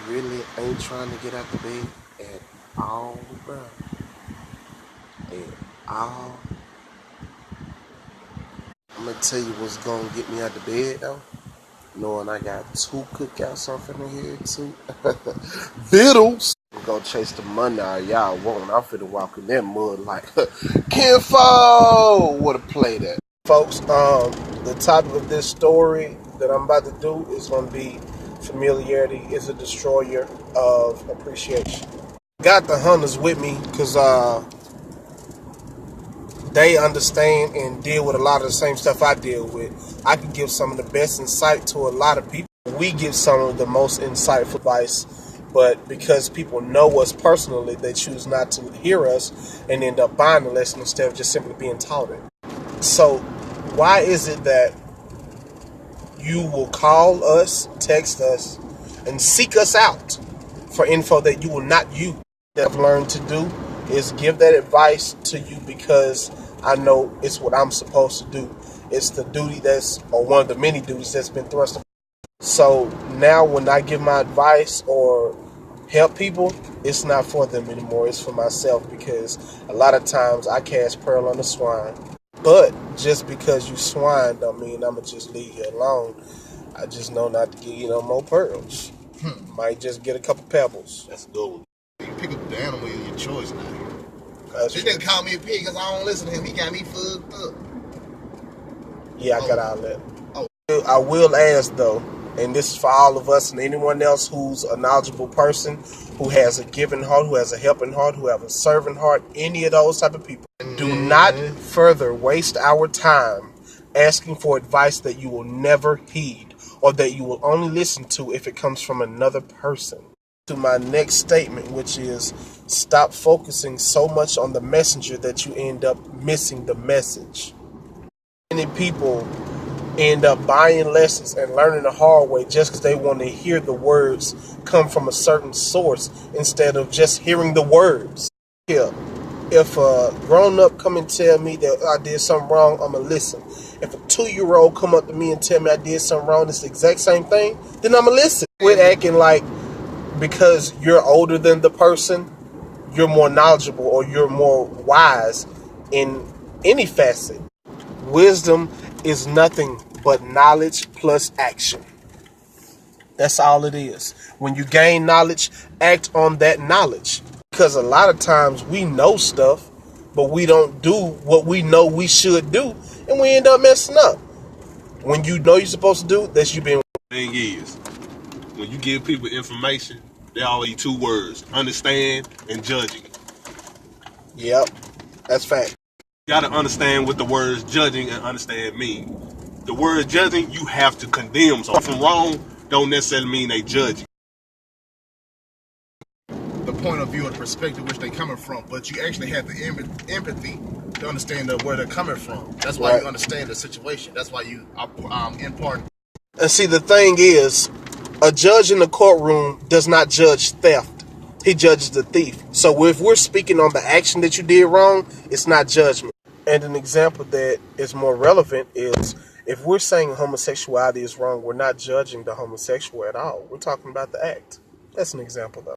really ain't trying to get out the bed at all, bro. At all. I'm gonna tell you what's gonna get me out the bed though. Knowing I got two cookouts off in here too. Vittles. I'm gonna chase the money out y'all won't. I'm finna walk in that mud like Kinfo would have played that. Folks, the topic of this story that I'm about to do is gonna be familiarity is a destroyer of appreciation. Got the hunters with me because they understand and deal with a lot of the same stuff I deal with. I can give some of the best insight to a lot of people. We give some of the most insightful advice, but because people know us personally, they choose not to hear us and end up buying the lesson instead of just simply being taught it. So why is it that you will call us, text us, and seek us out for info that you will not use? That I've learned to do is give that advice to you because I know it's what I'm supposed to do. It's the duty or one of the many duties that's been thrust upon. So now when I give my advice or help people, it's not for them anymore. It's for myself because a lot of times I cast pearl on the swine. But just because you swine don't mean I'm going to just leave you alone. I just know not to give you no more pearls. Might just get a couple pebbles. That's a good one. You pick up the animal of your choice now. That's He didn't call me a pig because I don't listen to him. He got me fucked up. Yeah, I got all that. I will ask though, and this is for all of us and anyone else who's a knowledgeable person, who has a giving heart, who has a helping heart, who have a serving heart, any of those type of people. Do not further waste our time asking for advice that you will never heed or that you will only listen to if it comes from another person. To my next statement, which is stop focusing so much on the messenger that you end up missing the message. Many people end up buying lessons and learning the hard way just because they want to hear the words come from a certain source instead of just hearing the words. Yeah. If a grown-up come and tell me that I did something wrong, I'm going to listen. If a 2-year-old come up to me and tell me I did something wrong, it's the exact same thing, then I'm going to listen. Quit acting like because you're older than the person, you're more knowledgeable or you're more wise in any facet. Wisdom is nothing but knowledge plus action. That's all it is. When you gain knowledge, act on that knowledge. Because a lot of times we know stuff, but we don't do what we know we should do, and we end up messing up. When you know you're supposed to do, that's you being. Thing is, when you give people information, they all eat 2 words: understand and judging. Yep, that's fact. You gotta understand what the words judging and understand mean. The word judging, you have to condemn. So if I'm wrong, don't necessarily mean they judge you. The point of view and perspective which they're coming from, but you actually have the empathy to understand where they're coming from. That's why you understand the situation. That's why you impart. And see, the thing is, a judge in the courtroom does not judge theft. He judges the thief. So if we're speaking on the action that you did wrong, it's not judgment. And an example that is more relevant is if we're saying homosexuality is wrong, we're not judging the homosexual at all. We're talking about the act. That's an example, though.